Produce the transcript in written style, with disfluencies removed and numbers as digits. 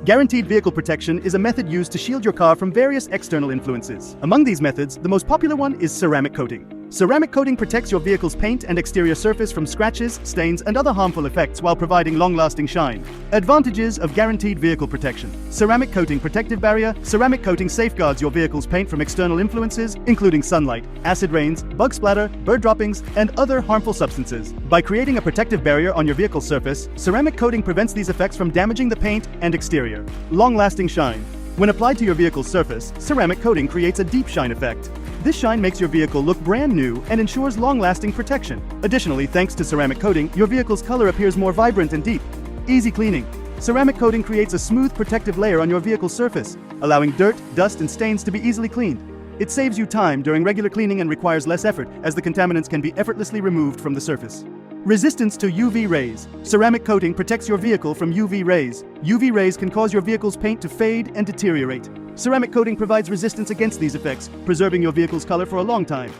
Guaranteed vehicle protection is a method used to shield your car from various external influences. Among these methods, the most popular one is ceramic coating. Ceramic coating protects your vehicle's paint and exterior surface from scratches, stains, and other harmful effects while providing long-lasting shine. Advantages of guaranteed vehicle protection. Ceramic coating protective barrier. Ceramic coating safeguards your vehicle's paint from external influences, including sunlight, acid rains, bug splatter, bird droppings, and other harmful substances. By creating a protective barrier on your vehicle's surface, ceramic coating prevents these effects from damaging the paint and exterior. Long-lasting shine. When applied to your vehicle's surface, ceramic coating creates a deep shine effect. This shine makes your vehicle look brand new and ensures long-lasting protection. Additionally, thanks to ceramic coating, your vehicle's color appears more vibrant and deep. Easy cleaning. Ceramic coating creates a smooth protective layer on your vehicle's surface, allowing dirt, dust, and stains to be easily cleaned. It saves you time during regular cleaning and requires less effort, as the contaminants can be effortlessly removed from the surface. Resistance to UV rays. Ceramic coating protects your vehicle from UV rays. UV rays can cause your vehicle's paint to fade and deteriorate. Ceramic coating provides resistance against these effects, preserving your vehicle's color for a long time.